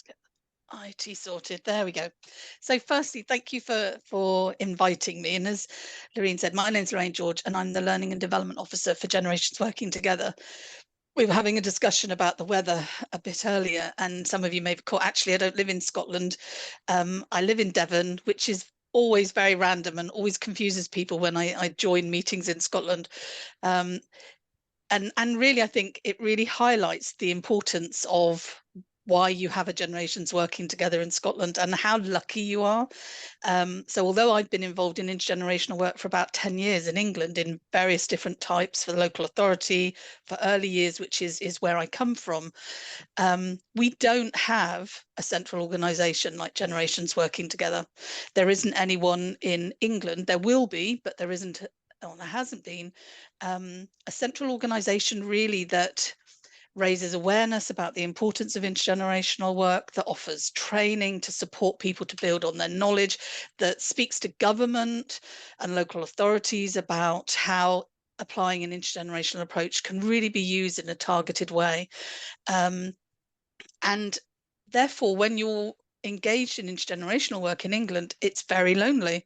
get IT sorted. There we go. So firstly, thank you for inviting me. And as Loreen said, my name's Lorraine George, and I'm the Learning and Development Officer for Generations Working Together. We were having a discussion about the weather a bit earlier, and some of you may have caught, actually, I don't live in Scotland. I live in Devon, which is always very random and always confuses people when I join meetings in Scotland. And really, I think it really highlights the importance of why you have a generations working together in Scotland and how lucky you are. So although I've been involved in intergenerational work for about 10 years in England in various different types for the local authority, for early years, which is where I come from, we don't have a central organisation like Generations Working Together. There isn't anyone in England. There will be, but there isn't, or there hasn't been, a central organisation really that raises awareness about the importance of intergenerational work, that offers training to support people to build on their knowledge, that speaks to government and local authorities about how applying an intergenerational approach can really be used in a targeted way. And therefore, when you're engaged in intergenerational work in England, it's very lonely.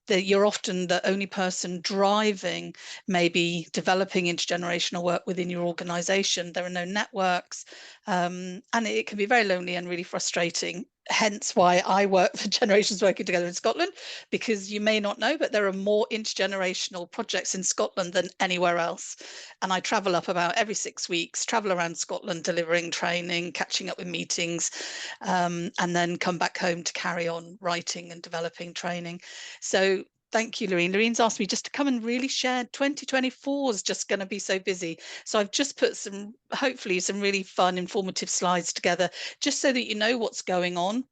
That you're often the only person driving, maybe developing intergenerational work within your organisation. There are no networks, and it can be very lonely and really frustrating. Hence why I work for Generations Working Together in Scotland, because you may not know, but there are more intergenerational projects in Scotland than anywhere else. And I travel up about every 6 weeks, travel around Scotland, delivering training, catching up with meetings, and then come back home to carry on writing and developing training. So thank you, Loreen. Loreen's asked me just to come and really share. 2024 is just going to be so busy. So I've just put some, hopefully, some really fun, informative slides together, just so that you know what's going on.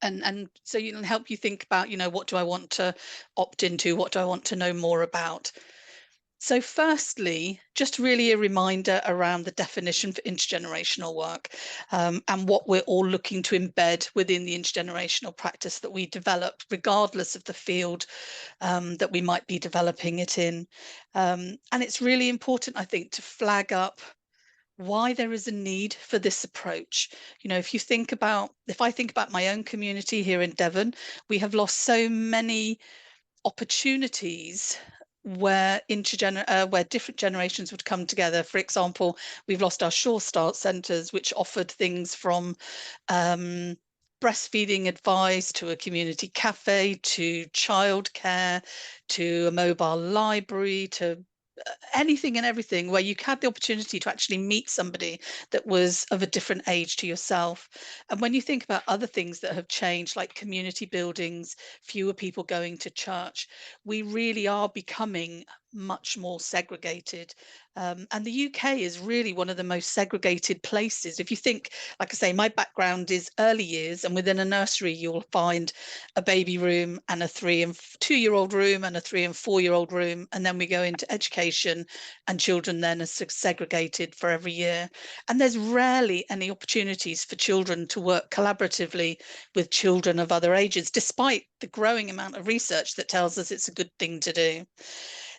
And so you can help you think about, what do I want to opt into? What do I want to know more about? So firstly, just really a reminder around the definition for intergenerational work, and what we're all looking to embed within the intergenerational practice that we develop, regardless of the field that we might be developing it in. And it's really important, I think, to flag up why there is a need for this approach. If I think about my own community here in Devon, we have lost so many opportunities where different generations would come together. For example, we've lost our Sure Start centres, which offered things from breastfeeding advice to a community cafe, to childcare, to a mobile library, to anything and everything, where you had the opportunity to actually meet somebody that was of a different age to yourself. And when you think about other things that have changed, like community buildings, fewer people going to church, we really are becoming much more segregated. And the UK is really one of the most segregated places. If you think, like I say, my background is early years, and within a nursery, you'll find a baby room and a 3 and 2-year-old room and a 3 and 4-year-old room. And then we go into education, and children then are segregated for every year. And there's rarely any opportunities for children to work collaboratively with children of other ages, despite the growing amount of research that tells us it's a good thing to do.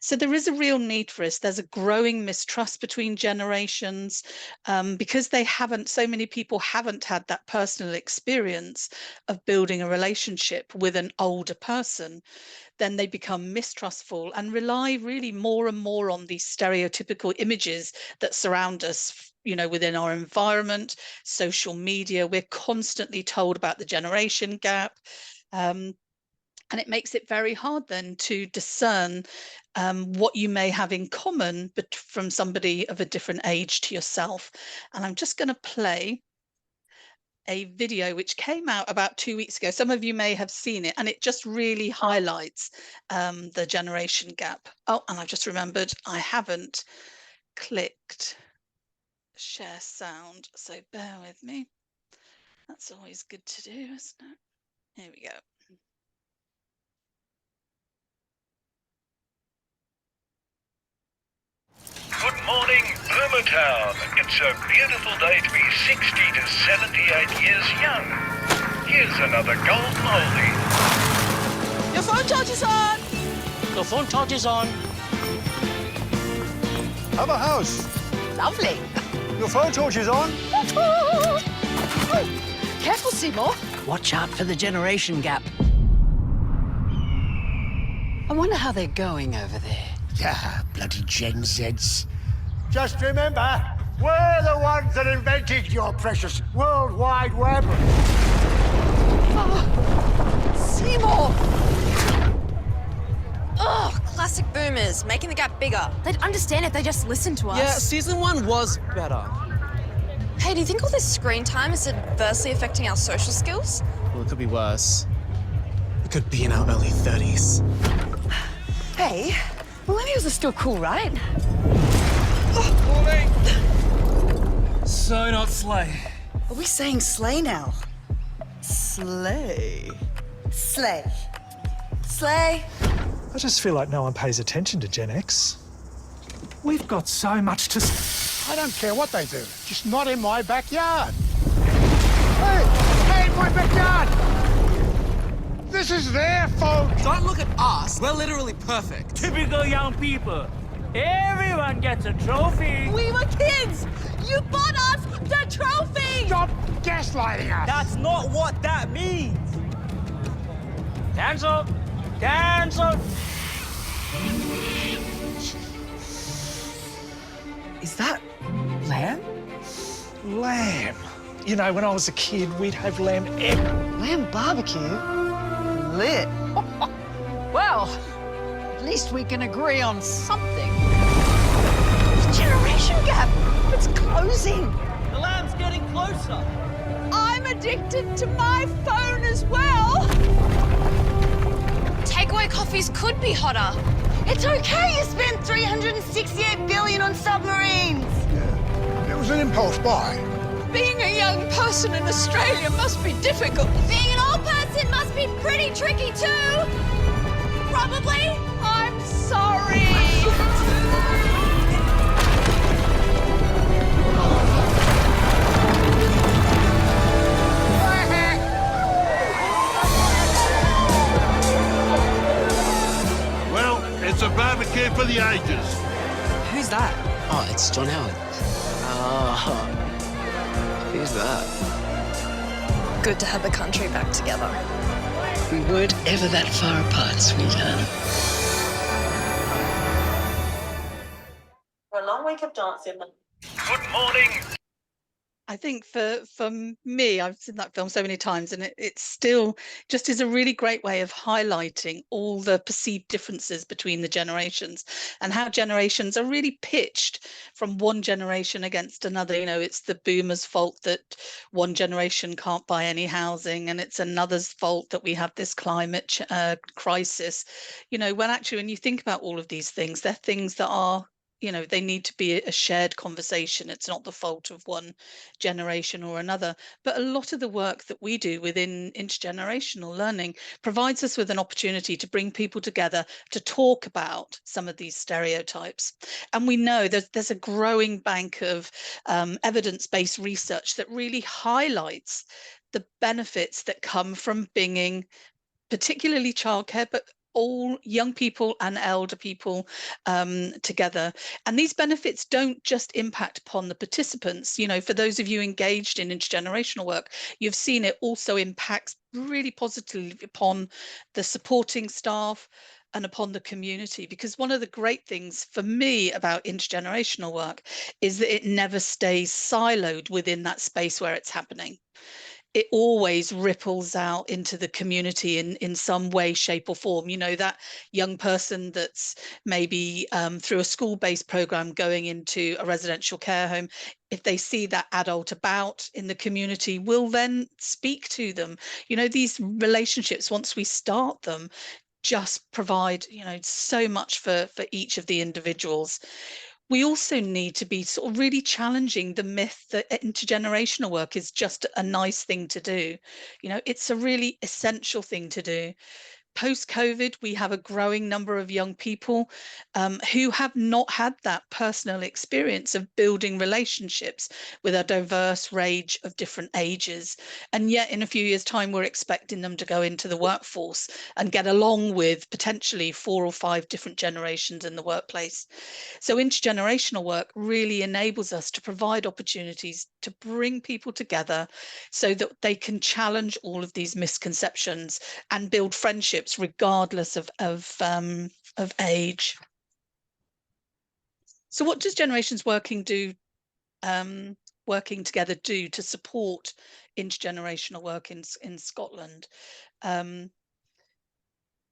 So there is a real need for us. There's a growing mistrust between generations, because so many people haven't had that personal experience of building a relationship with an older person. Then they become mistrustful and rely really more and more on these stereotypical images that surround us, within our environment, social media. We're constantly told about the generation gap. And it makes it very hard then to discern what you may have in common, but from somebody of a different age to yourself. And I'm just going to play a video which came out about 2 weeks ago. Some of you may have seen it, and it just really highlights the generation gap. Oh, and I've just remembered I haven't clicked share sound, so bear with me. That's always good to do, isn't it? Here we go. Good morning, Boomtown. It's a beautiful day to be 60 to 78 years young. Here's another golden oldie. Your phone charge is on! Your phone charge is on. Have a house. Lovely. Your phone torch is on. Careful, Seymour. Watch out for the generation gap. I wonder how they're going over there. Ah, bloody Gen Zs. Just remember, we're the ones that invented your precious World Wide Web. Seymour! Ugh, classic boomers, making the gap bigger. They'd understand if they just listened to us. Yeah, season 1 was better. Hey, do you think all this screen time is adversely affecting our social skills? Well, it could be worse. We could be in our early 30s. Hey, millennials are still cool, right? So not slay. Are we saying slay now? Slay. Slay. Slay. I just feel like no one pays attention to Gen X. We've got so much to... I don't care what they do, just not in my backyard. Hey, my backyard! This is their fault! Don't look at us. We're literally perfect. Typical young people. Everyone gets a trophy. We were kids! You bought us the trophy! Stop gaslighting us! That's not what that means. Cancel. Cancel. Is that lamb? Lamb. You know, when I was a kid, we'd have lamb every... Lamb barbecue? Lit. Well, at least we can agree on something. The generation gap, it's closing. The lamb's getting closer. I'm addicted to my phone as well. Takeaway coffees could be hotter. It's okay you spent $368 billion on submarines. It was an impulse buy. Being a young person in Australia must be difficult. Being an old person must be pretty tricky too. Probably. I'm sorry. Well, it's a barbecue for the ages. Who's that? Oh, it's John Howard. Oh, who's that? Good to have the country back together. We weren't ever that far apart, sweetheart. For a long week of dancing. Good morning. I think for me, I've seen that film so many times, and it still just is a really great way of highlighting all the perceived differences between the generations and how generations are really pitched from one generation against another. You know, it's the boomers' fault that one generation can't buy any housing, and it's another's fault that we have this climate crisis. You know, when you think about all of these things, they're things that are, you know, they need to be a shared conversation. It's not the fault of one generation or another. But a lot of the work that we do within intergenerational learning provides us with an opportunity to bring people together to talk about some of these stereotypes. And we know there's a growing bank of evidence-based research that really highlights the benefits that come from bringing particularly childcare, but all young people and elder people together. And these benefits don't just impact upon the participants. You know, for those of you engaged in intergenerational work, you've seen it also impacts really positively upon the supporting staff and upon the community. Because one of the great things for me about intergenerational work is that it never stays siloed within that space where it's happening. It always ripples out into the community in some way, shape or form. You know, that young person that's maybe through a school-based program going into a residential care home, if they see that adult about in the community, will then speak to them. You know, these relationships, once we start them, just provide, you know, so much for each of the individuals. We also need to be sort of really challenging the myth that intergenerational work is just a nice thing to do. You know, it's a really essential thing to do. Post-COVID, we have a growing number of young people who have not had that personal experience of building relationships with a diverse range of different ages. And yet in a few years' time, we're expecting them to go into the workforce and get along with potentially 4 or 5 different generations in the workplace. So intergenerational work really enables us to provide opportunities to bring people together so that they can challenge all of these misconceptions and build friendships regardless of age. So what does Generations working together do to support intergenerational work in Scotland?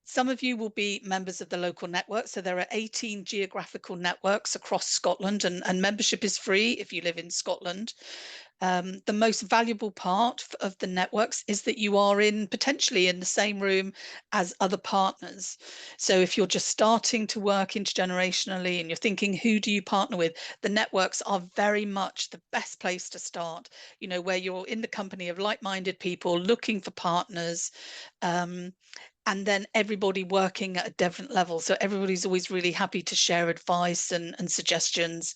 Some of you will be members of the local network. So there are 18 geographical networks across Scotland, and membership is free if you live in Scotland. The most valuable part of the networks is that you are potentially in the same room as other partners. So if you're just starting to work intergenerationally and you're thinking, who do you partner with? The networks are very much the best place to start, where you're in the company of like-minded people looking for partners. And then everybody working at a different level. So everybody's always really happy to share advice and suggestions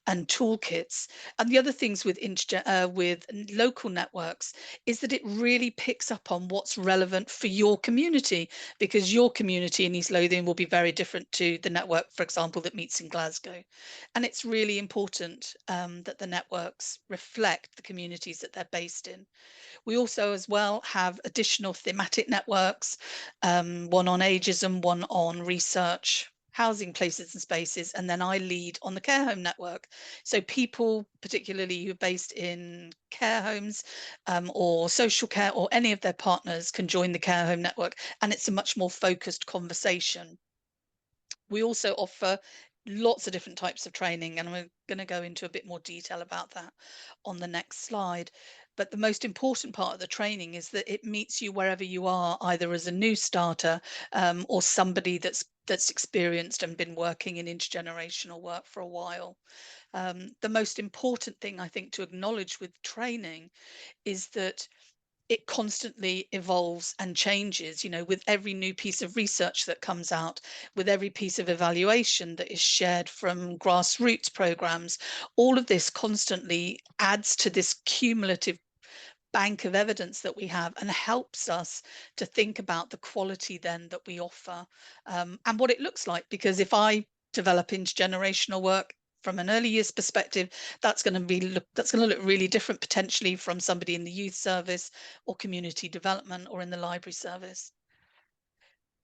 and toolkits. And the other things with local networks is that it really picks up on what's relevant for your community, because your community in East Lothian will be very different to the network, for example, that meets in Glasgow. And it's really important that the networks reflect the communities that they're based in. We also as well have additional thematic networks, one on ageism, one on research, housing, places and spaces, and then I lead on the care home network. So people, particularly who are based in care homes or social care or any of their partners, can join the care home network, and it's a much more focused conversation. We also offer lots of different types of training, and we're going to go into a bit more detail about that on the next slide. But the most important part of the training is that it meets you wherever you are, either as a new starter or somebody that's experienced and been working in intergenerational work for a while. The most important thing I think to acknowledge with training is that it constantly evolves and changes, with every new piece of research that comes out, with every piece of evaluation that is shared from grassroots programs. All of this constantly adds to this cumulative bank of evidence that we have and helps us to think about the quality then that we offer and what it looks like. Because if I develop intergenerational work from an early years perspective, that's going to look really different potentially from somebody in the youth service or community development or in the library service.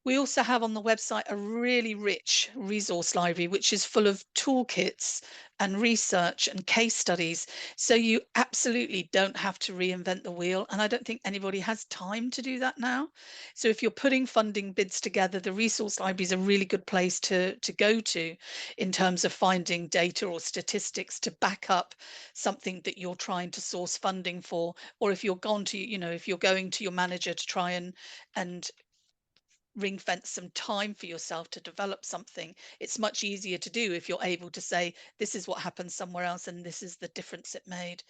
We also have on the website a really rich resource library, which is full of toolkits and research and case studies. So you absolutely don't have to reinvent the wheel. And I don't think anybody has time to do that now. So if you're putting funding bids together, the resource library is a really good place to go to in terms of finding data or statistics to back up something that you're trying to source funding for. Or if you're if you're going to your manager to try and ring fence some time for yourself to develop something, it's much easier to do if you're able to say, this is what happened somewhere else and this is the difference it made.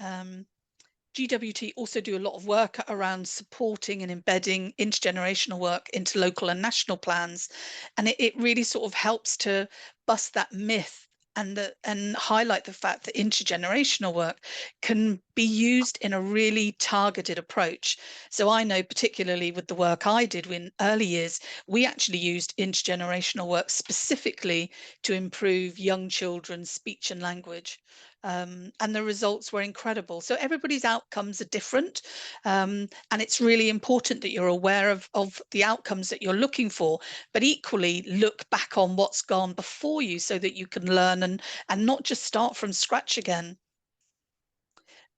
GWT also do a lot of work around supporting and embedding intergenerational work into local and national plans, and it really sort of helps to bust that myth and highlight the fact that intergenerational work can be used in a really targeted approach. So I know particularly with the work I did in early years, we actually used intergenerational work specifically to improve young children's speech and language. And the results were incredible. So everybody's outcomes are different. And it's really important that you're aware of the outcomes that you're looking for, but equally look back on what's gone before you so that you can learn and not just start from scratch again.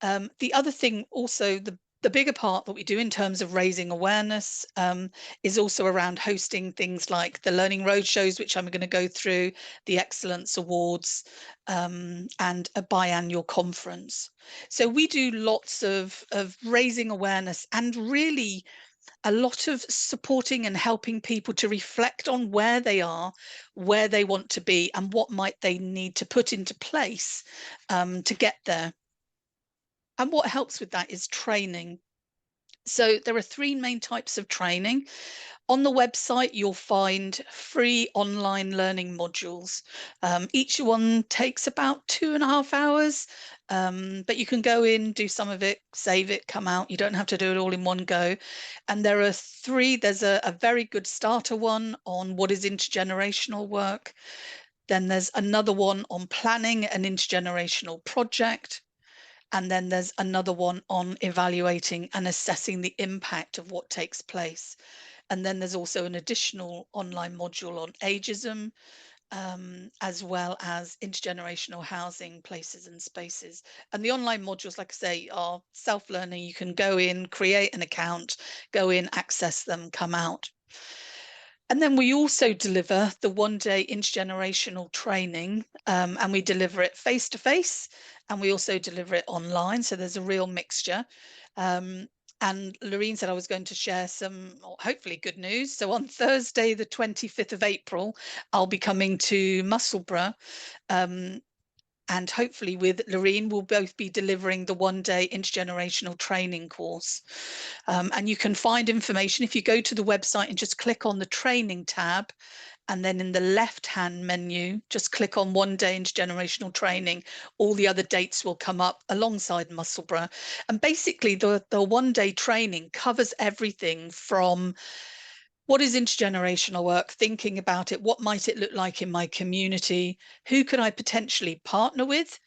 The other thing also, the bigger part that we do in terms of raising awareness is also around hosting things like the Learning Roadshows, which I'm going to go through, the Excellence Awards, and a biannual conference. So we do lots of raising awareness and really a lot of supporting and helping people to reflect on where they are, where they want to be, and what might they need to put into place to get there. And what helps with that is training. So there are three main types of training. On the website, you'll find free online learning modules. Each one takes about 2.5 hours, but you can go in, do some of it, save it, come out. You don't have to do it all in one go. And there are three. There's a very good starter one on what is intergenerational work. Then there's another one on planning an intergenerational project. And then there's another one on evaluating and assessing the impact of what takes place. And then there's also an additional online module on ageism, as well as intergenerational housing, places and spaces. And the online modules, like I say, are self-learning. You can go in, create an account, go in, access them, come out. And then we also deliver the one-day intergenerational training, and we deliver it face-to-face, and we also deliver it online. So there's a real mixture. And Loreen said I was going to share some, hopefully, good news. So on Thursday, the 25th of April, I'll be coming to Musselburgh. And hopefully with Loreen, we'll both be delivering the one-day intergenerational training course. And you can find information if you go to the website and just click on the training tab. And then in the left-hand menu, just click on one-day intergenerational training. All the other dates will come up alongside Musselburgh. And basically, the one-day training covers everything from what is intergenerational work, thinking about it, what might it look like in my community, who could I potentially partner with,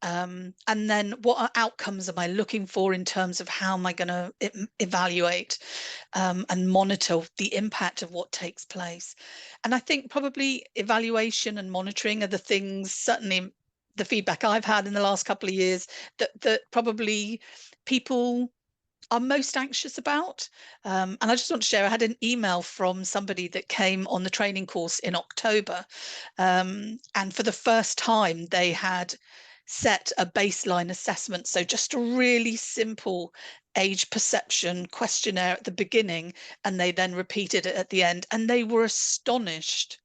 and then what outcomes am I looking for in terms of how am I going to evaluate and monitor the impact of what takes place. And I think probably evaluation and monitoring are the things, certainly the feedback I've had in the last couple of years, that probably people are most anxious about. And I just want to share, I had an email from somebody that came on the training course in October. And for the first time, they had set a baseline assessment. So just a really simple age perception questionnaire at the beginning, and they then repeated it at the end. And they were astonished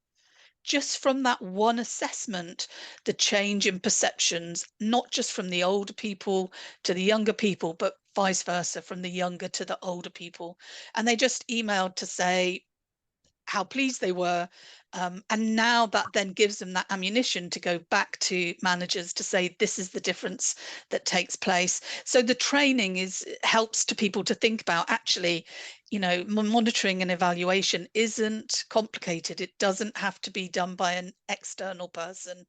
just from that one assessment, the change in perceptions, not just from the older people to the younger people, but vice versa, from the younger to the older people. And they just emailed to say how pleased they were. And now that then gives them that ammunition to go back to managers to say, this is the difference that takes place. So the training helps to people to think about, actually, monitoring and evaluation isn't complicated. It doesn't have to be done by an external person.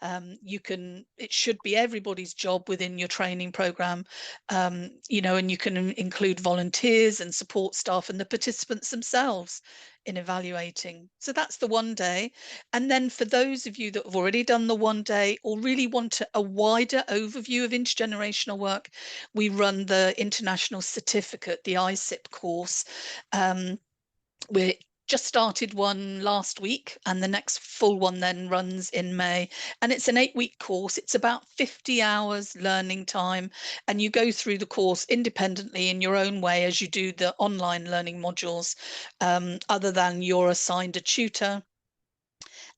It should be everybody's job within your training program, and you can include volunteers and support staff and the participants themselves in evaluating. So that's the one day. And then for those of you that have already done the one day or really want a wider overview of intergenerational work, we run the International Certificate, the ICIP course. We're just started one last week, and the next full one then runs in May. And it's an 8-week course. It's about 50 hours learning time, and you go through the course independently in your own way as you do the online learning modules, other than you're assigned a tutor.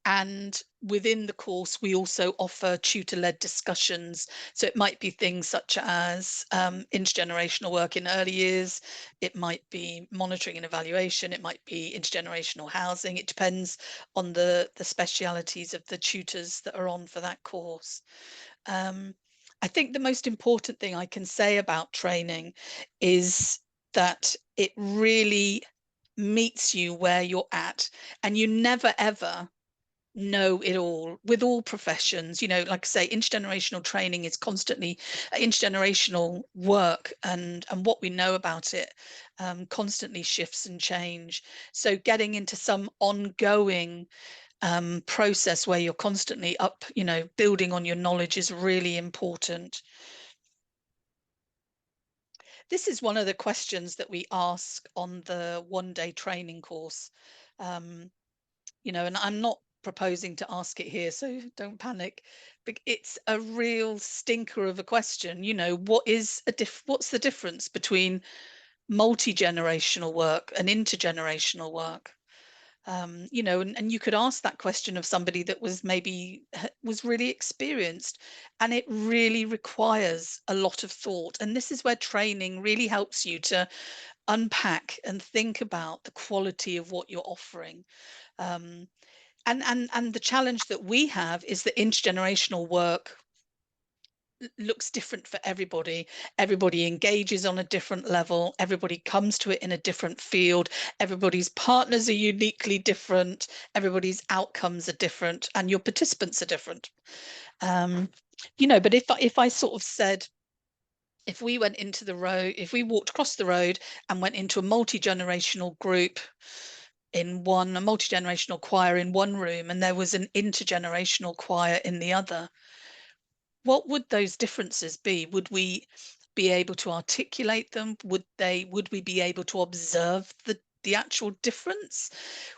And within the course, we also offer tutor-led discussions. So it might be things such as intergenerational work in early years. It might be monitoring and evaluation. It might be intergenerational housing. It depends on the specialities of the tutors that are on for that course. I think the most important thing I can say about training is that it really meets you where you're at, and you never, ever know it all with all professions. Like I say, intergenerational training is constantly intergenerational work, and what we know about it constantly shifts and change. So getting into some ongoing process where you're constantly up, building on your knowledge is really important. This is one of the questions that we ask on the one-day training course. And I'm not proposing to ask it here, so don't panic. But it's a real stinker of a question. What's the difference between multi-generational work and intergenerational work? You know, and you could ask that question of somebody that was maybe was really experienced, and it really requires a lot of thought. And this is where training really helps you to unpack and think about the quality of what you're offering. Um, and the challenge that we have is that intergenerational work looks different for everybody. Everybody engages on a different level. Everybody comes to it in a different field. Everybody's partners are uniquely different. Everybody's outcomes are different, and your participants are different. You know, but if I sort of said, if we went into the road, if we walked across the road and went into a multi-generational group in one, a multi-generational choir in one room, and there was an intergenerational choir in the other, what would those differences be? Would we be able to articulate them? Would we be able to observe the actual difference?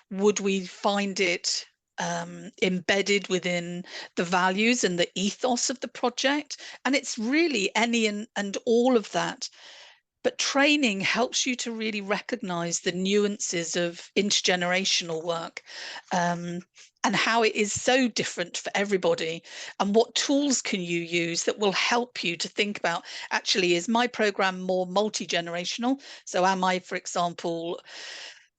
Would we find it embedded within the values and the ethos of the project? And it's really any and all of that. But training helps you to really recognize the nuances of intergenerational work, and how it is so different for everybody, and what tools can you use that will help you to think about, actually, is my program more multi-generational? So am I, for example,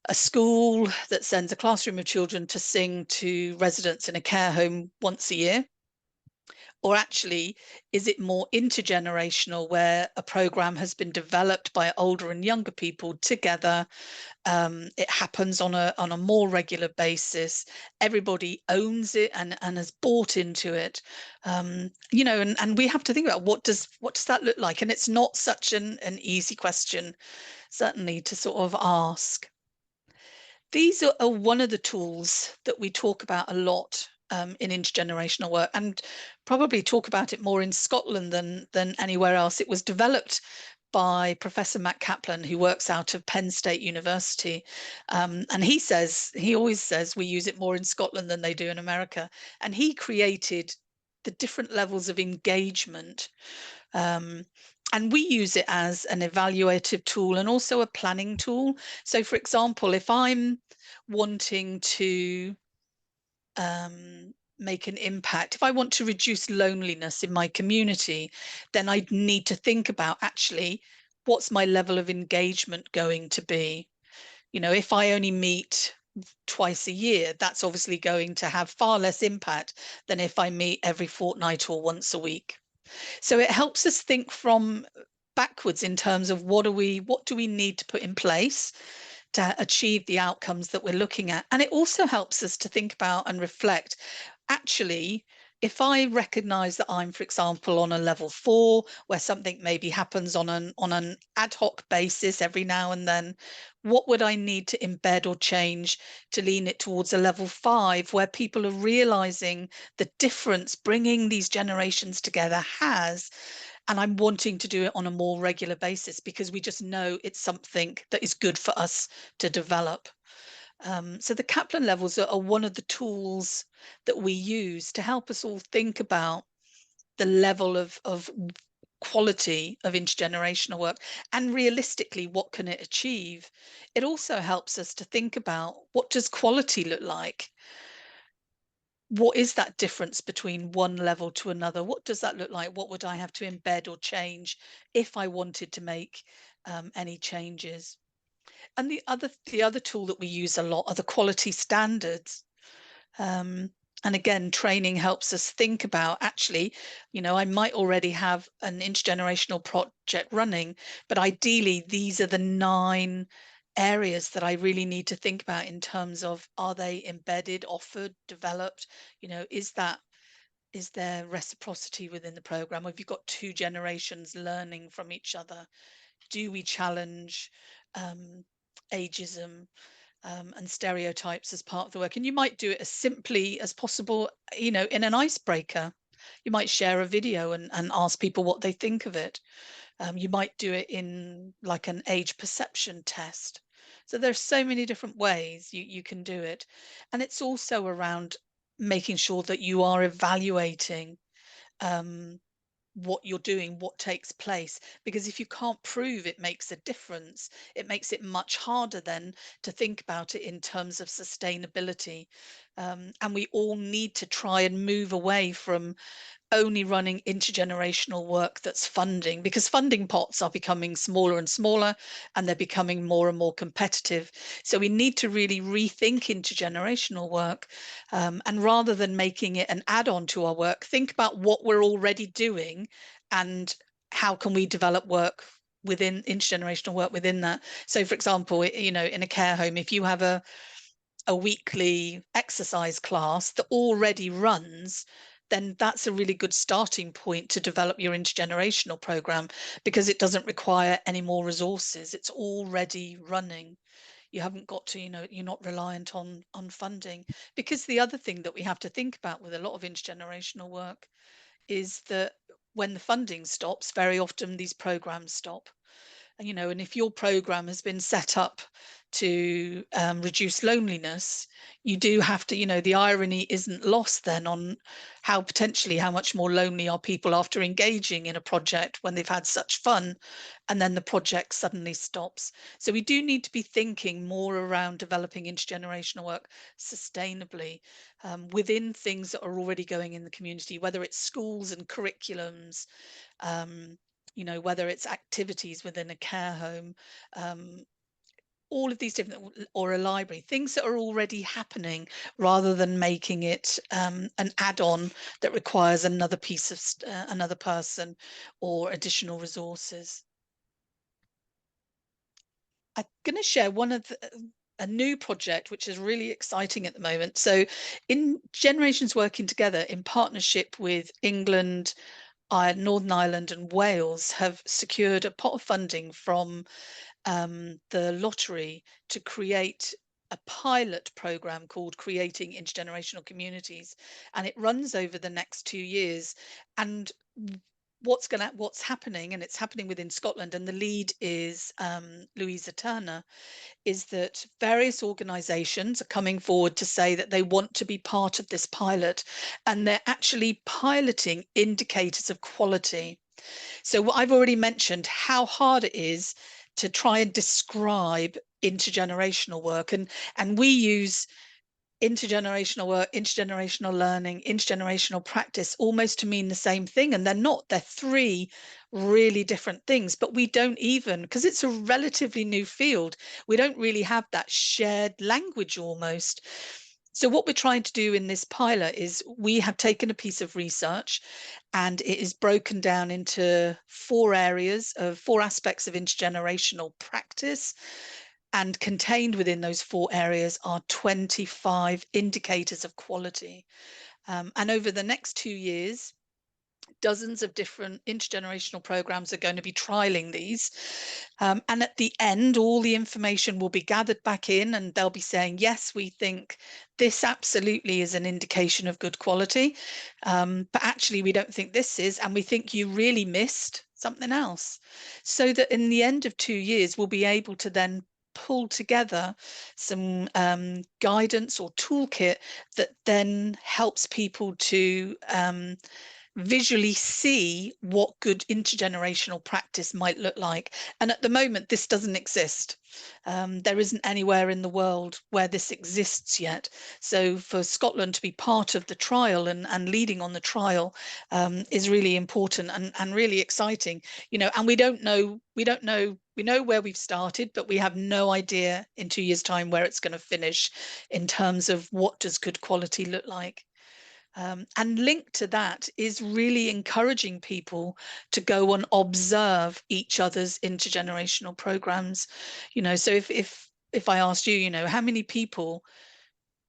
a school that sends a classroom of children to sing to residents in a care home once a year? Or actually, is it more intergenerational, where a program has been developed by older and younger people together? It happens on a more regular basis. Everybody owns it and has bought into it. You know, and we have to think about what does that look like? And it's not such an easy question, certainly, to sort of ask. These are one of the tools that we talk about a lot in intergenerational work, and probably talk about it more in Scotland than anywhere else. It was developed by Professor Matt Kaplan, who works out of Penn State University, and he always says we use it more in Scotland than they do in America. And he created the different levels of engagement. And we use it as an evaluative tool and also a planning tool. So, for example, if I'm wanting to make an impact, if I want to reduce loneliness in my community, then I need to think about, actually, what's my level of engagement going to be? You know, if I only meet twice a year, that's obviously going to have far less impact than if I meet every fortnight or once a week. So it helps us think from backwards in terms of what do we need to put in place to achieve the outcomes that we're looking at. And it also helps us to think about and reflect, actually, if I recognize that I'm, for example, on a level 4, where something maybe happens on an ad hoc basis every now and then, what would I need to embed or change to lean it towards a level 5, where people are realizing the difference bringing these generations together has, and I'm wanting to do it on a more regular basis because we just know it's something that is good for us to develop. So the Kaplan levels are one of the tools that we use to help us all think about the level of quality of intergenerational work, and realistically, what can it achieve? It also helps us to think about, what does quality look like? What is that difference between one level to another? What does that look like? What would I have to embed or change if I wanted to make any changes? And the other tool that we use a lot are the quality standards. And again, training helps us think about, actually, you know, I might already have an intergenerational project running, but ideally these are the 9 areas that I really need to think about in terms of, are they embedded, offered, developed? You know, is there reciprocity within the program? Have you got 2 generations learning from each other? Do we challenge ageism and stereotypes as part of the work? And you might do it as simply as possible, you know, in an icebreaker. You might share a video and ask people what they think of it. You might do it in like an age perception test. So there's so many different ways you can do it. And it's also around making sure that you are evaluating what you're doing, what takes place. Because if you can't prove it makes a difference, it makes it much harder then to think about it in terms of sustainability. And we all need to try and move away from only running intergenerational work that's funding, because funding pots are becoming smaller and smaller, and they're becoming more and more competitive. So we need to really rethink intergenerational work, and rather than making it an add-on to our work, think about what we're already doing and how can we develop work within intergenerational work within that. So for example, you know, in a care home, if you have a weekly exercise class that already runs, then that's a really good starting point to develop your intergenerational program, because it doesn't require any more resources. It's already running. You haven't got to, you know, you're not reliant on funding. Because the other thing that we have to think about with a lot of intergenerational work is that when the funding stops, very often these programs stop. And, you know, and if your program has been set up to reduce loneliness, you do have to, you know, the irony isn't lost then on how potentially how much more lonely are people after engaging in a project when they've had such fun, and then the project suddenly stops. So we do need to be thinking more around developing intergenerational work sustainably, within things that are already going in the community, whether it's schools and curriculums, um, you know, whether it's activities within a care home, um, all of these different, or a library, things that are already happening, rather than making it an add-on that requires another piece of another person or additional resources. I'm going to share one of a new project which is really exciting at the moment. So in Generations Working Together in partnership with England, Northern Ireland and Wales have secured a pot of funding from the lottery to create a pilot program called Creating Intergenerational Communities, and it runs over the next 2 years. And what's happening, and it's happening within Scotland, and the lead is Louisa Turner, is that various organizations are coming forward to say that they want to be part of this pilot, and they're actually piloting indicators of quality. So what I've already mentioned, how hard it is to try and describe intergenerational work, and we use intergenerational work, intergenerational learning, intergenerational practice almost to mean the same thing, and they're not. They're three really different things, but we don't even, because it's a relatively new field, we don't really have that shared language almost. So what we're trying to do in this pilot is we have taken a piece of research, and it is broken down into four aspects of intergenerational practice, and contained within those four areas are 25 indicators of quality. And over the next 2 years, dozens of different intergenerational programs are going to be trialing these. And at the end, all the information will be gathered back in, and they'll be saying, yes, we think this absolutely is an indication of good quality, but actually we don't think this is, and we think you really missed something else. So that in the end of 2 years, we'll be able to then pull together some guidance or toolkit that then helps people to visually see what good intergenerational practice might look like. And at the moment, this doesn't exist. There isn't anywhere in the world where this exists yet. So for Scotland to be part of the trial and leading on the trial is really important and really exciting. You know, and we know where we've started, but we have no idea in 2 years' time where it's going to finish in terms of what does good quality look like. And linked to that is really encouraging people to go and observe each other's intergenerational programs. You know, so if I asked you, you know, how many people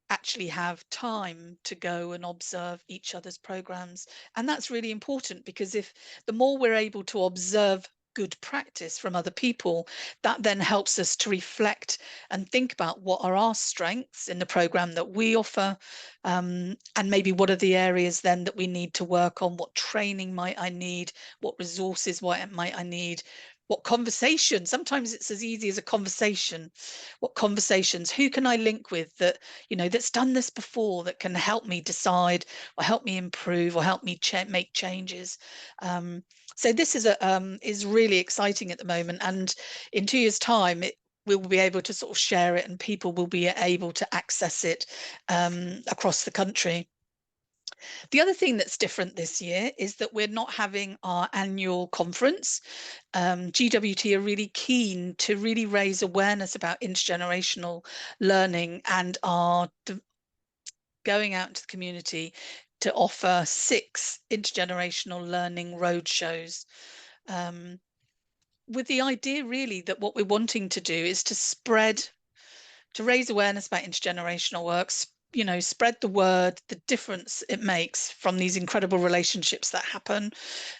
actually have time to go and observe each other's programs? And that's really important, because if the more we're able to observe good practice from other people, that then helps us to reflect and think about what are our strengths in the program that we offer, and maybe what are the areas then that we need to work on, what training might I need, what resources might I need, what conversations, sometimes it's as easy as a conversation. What conversations, who can I link with that, that's done this before, that can help me decide or help me improve or help me make changes. So this is really exciting at the moment, and in 2 years' time, we'll be able to sort of share it, and people will be able to access it across the country. The other thing that's different this year is that we're not having our annual conference. GWT are really keen to really raise awareness about intergenerational learning, and are going out into the community to offer 6 intergenerational learning roadshows, with the idea really that what we're wanting to do is to raise awareness about intergenerational works, spread the word, the difference it makes from these incredible relationships that happen,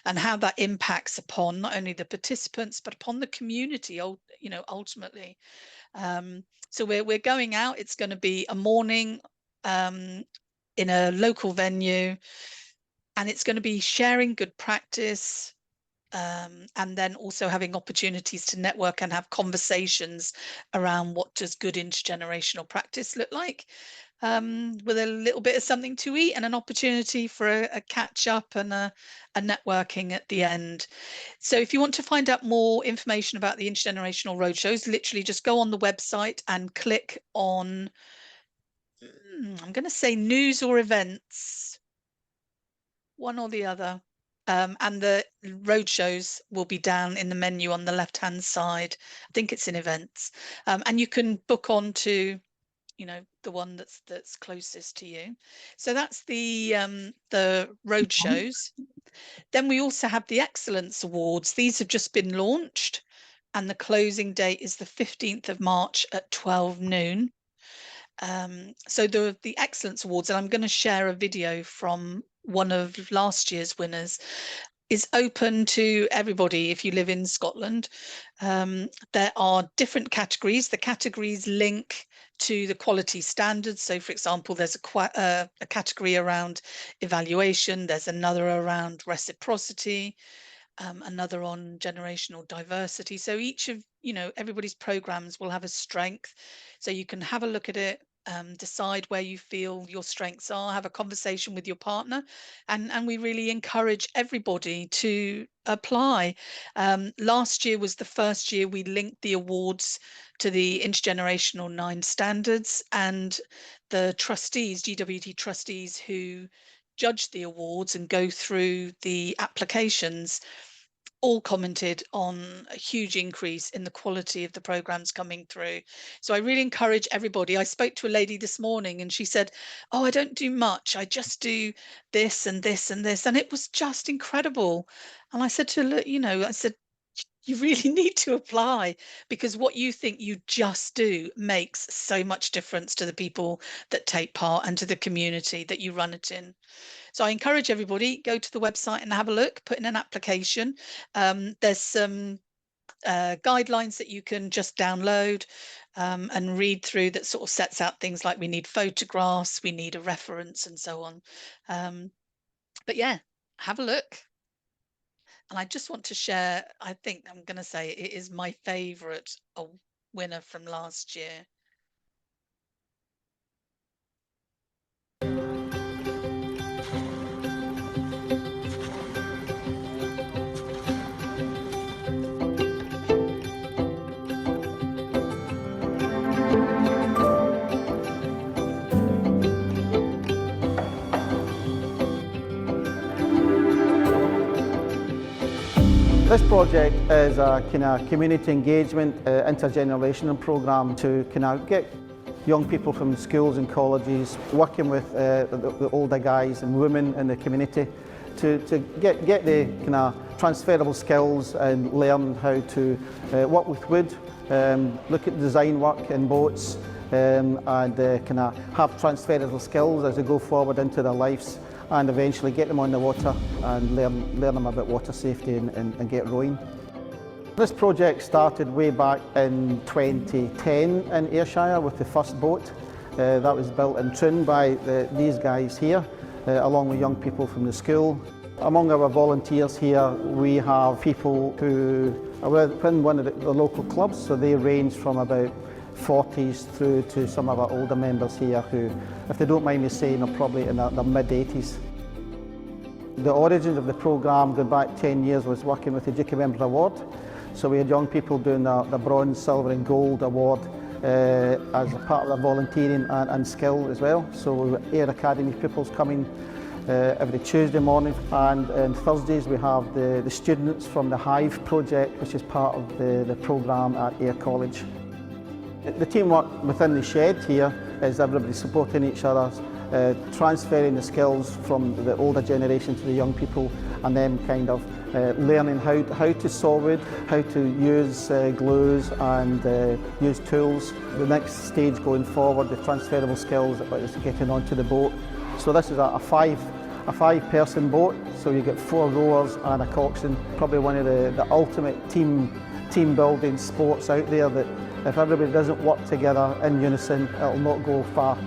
and how that impacts upon not only the participants but upon the community, ultimately. So we're going out. It's going to be a morning in a local venue, and it's going to be sharing good practice, and then also having opportunities to network and have conversations around what does good intergenerational practice look like, with a little bit of something to eat and an opportunity for a catch up and a networking at the end. So if you want to find out more information about the intergenerational roadshows, literally just go on the website and click on, I'm going to say news or events, one or the other. And the roadshows will be down in the menu on the left-hand side. I think it's in events, and you can book on to, the one that's closest to you. So that's the roadshows. Then we also have the Excellence Awards. These have just been launched, and the closing date is the 15th of March at 12 noon. So the Excellence Awards, and I'm going to share a video from one of last year's winners, is open to everybody if you live in Scotland. There are different categories. The categories link to the quality standards. So, for example, there's a category around evaluation. There's another around reciprocity. Another on generational diversity. So each of everybody's programs will have a strength. So you can have a look at it, decide where you feel your strengths are, have a conversation with your partner, and we really encourage everybody to apply. Last year was the first year we linked the awards to the Intergenerational 9 standards, and the trustees, GWT trustees who judge the awards and go through the applications, all commented on a huge increase in the quality of the programs coming through. So I really encourage everybody. I spoke to a lady this morning and she said, "Oh, I don't do much. I just do this and this and this." And it was just incredible. And I said to her, "Look, I said, you really need to apply, because what you think you just do makes so much difference to the people that take part and to the community that you run it in." So I encourage everybody, go to the website and have a look, put in an application. There's some guidelines that you can just download and read through, that sort of sets out things like we need photographs, we need a reference, and so on. But yeah, have a look. And I just want to share, I think I'm going to say it is my favourite winner from last year. This project is a kind of community engagement intergenerational program to kind of get young people from schools and colleges working with the older guys and women in the community to get the kind of transferable skills and learn how to work with wood, look at design work in boats, and kind of have transferable skills as they go forward into their lives, and eventually get them on the water and learn them about water safety and get rowing. This project started way back in 2010 in Ayrshire with the first boat. That was built in Troon by these guys here, along with young people from the school. Among our volunteers here, we have people who are within one of the local clubs, so they range from about 40s through to some of our older members here who, if they don't mind me saying, are probably in their mid-80s. The origin of the programme going back 10 years was working with the Duke of Edinburgh Award. So we had young people doing the bronze, silver and gold award as a part of their volunteering and skill as well. So we have Air Academy pupils coming every Tuesday morning, and on Thursdays we have the students from the Hive project, which is part of the programme at Ayr College. The teamwork within the shed here is everybody supporting each other, transferring the skills from the older generation to the young people, and then kind of learning how to saw wood, how to use glues and use tools. The next stage going forward, the transferable skills is getting onto the boat. So this is a five-person boat, so you get 4 rowers and a coxswain. Probably one of the ultimate team building sports out there, that if everybody doesn't work together in unison, it'll not go far.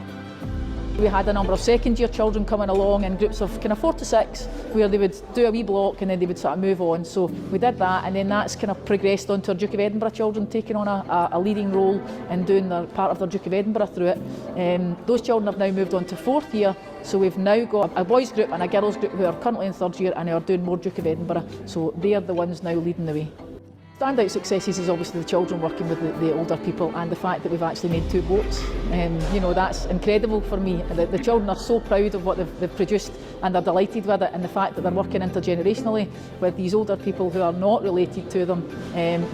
We had a number of second-year children coming along in groups of kind of 4 to 6, where they would do a wee block and then they would sort of move on. So we did that, and then that's kind of progressed on to our Duke of Edinburgh children taking on a leading role and doing their part of their Duke of Edinburgh through it. Those children have now moved on to 4th year, so we've now got a boys group and a girls group who are currently in 3rd year and who are doing more Duke of Edinburgh. So they are the ones now leading the way. Standout successes is obviously the children working with the older people, and the fact that we've actually made 2 boats. You know, that's incredible for me. The children are so proud of what they've produced, and they're delighted with it, and the fact that they're working intergenerationally with these older people who are not related to them,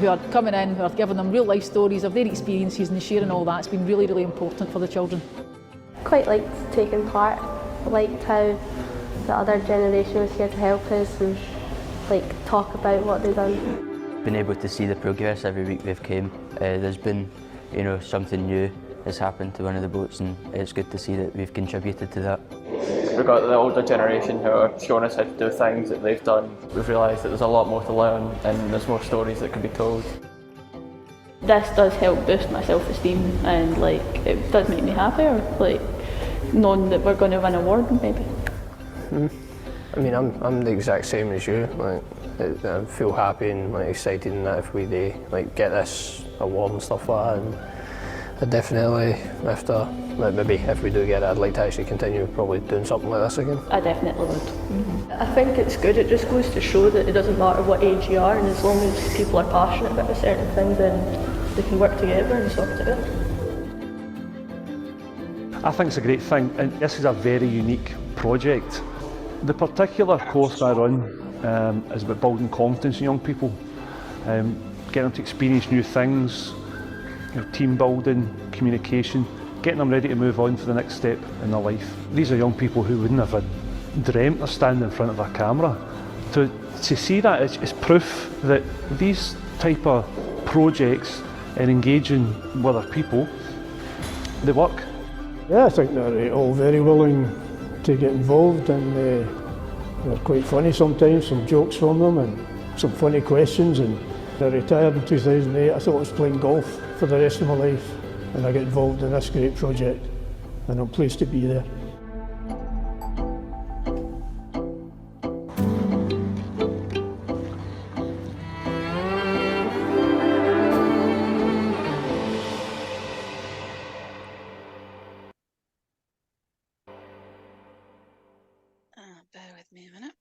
who are coming in, who are giving them real life stories of their experiences and sharing all that. It's been really, really important for the children. Quite liked taking part. I liked how the other generation was here to help us and talk about what they've done. Been able to see the progress every week we've came. There's been, something new has happened to one of the boats, and it's good to see that we've contributed to that. We've got the older generation who are showing us how to do things that they've done. We've realised that there's a lot more to learn, and there's more stories that can be told. This does help boost my self-esteem, and it does make me happier, knowing that we're going to win an award maybe. I mean, I'm the exact same as you. I feel happy and excited in that if we get this award and stuff like that. And I definitely, maybe if we do get it, I'd like to actually continue probably doing something like this again. I definitely would. I think it's good. It just goes to show that it doesn't matter what age you are, and as long as people are passionate about a certain thing, then they can work together and sort it out. I think it's a great thing, and this is a very unique project. The particular course I run is about building confidence in young people, getting them to experience new things, team building, communication, getting them ready to move on for the next step in their life. These are young people who wouldn't have dreamt of standing in front of a camera. To see that is proof that these type of projects and engaging with other people, they work. Yeah, I think they're all very willing to get involved, and they're quite funny sometimes, some jokes from them and some funny questions. And I retired in 2008. I thought I was playing golf for the rest of my life, and I got involved in this great project, and I'm pleased to be there. Bear with me a minute.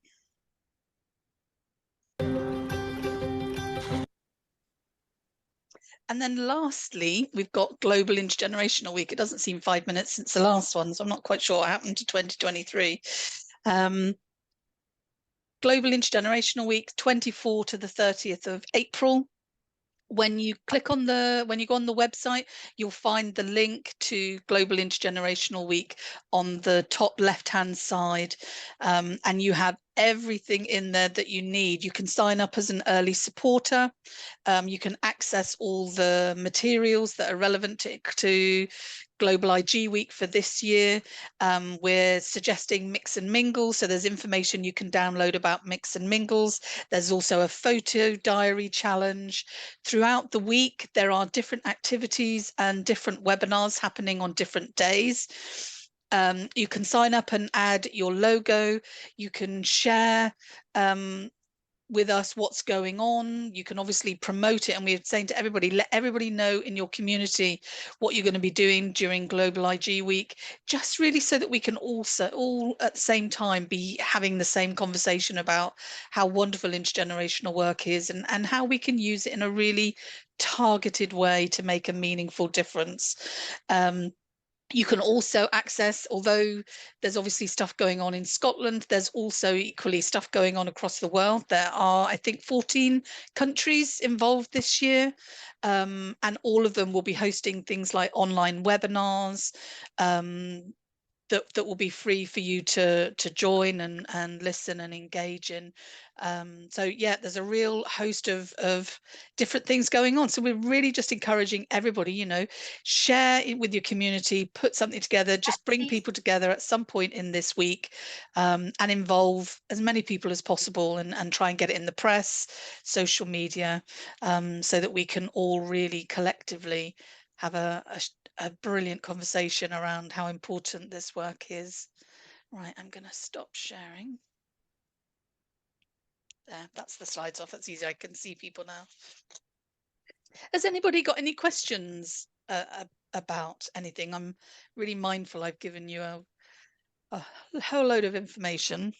And then lastly, we've got Global Intergenerational Week. It doesn't seem 5 minutes since the last one, so I'm not quite sure what happened to 2023. Global Intergenerational Week, 24 to the 30th of April. When you click on when you go on the website, you'll find the link to Global Intergenerational Week on the top left-hand side, and you have everything in there that you need. You can sign up as an early supporter. You can access all the materials that are relevant to Global IG Week for this year. We're suggesting mix and mingle, so there's information you can download about mix and mingles. There's also a photo diary challenge. Throughout the week, there are different activities and different webinars happening on different days. You can sign up and add your logo. You can share with us what's going on. You can obviously promote it, and we're saying to everybody, let everybody know in your community what you're going to be doing during Global IG Week, just really so that we can also all at the same time be having the same conversation about how wonderful intergenerational work is, and how we can use it in a really targeted way to make a meaningful difference. You can also access, although there's obviously stuff going on in Scotland, there's also equally stuff going on across the world. There are, I think, 14 countries involved this year, and all of them will be hosting things like online webinars that will be free for you to join and listen and engage in. So yeah, there's a real host of different things going on. So we're really just encouraging everybody, you know, share it with your community, put something together, just bring people together at some point in this week, and involve as many people as possible, and try and get it in the press, social media, so that we can all really collectively have a brilliant conversation around how important this work is. Right, I'm going to stop sharing. There, that's the slides off. That's easy. I can see people now. Has anybody got any questions about anything? I'm really mindful I've given you a whole load of information.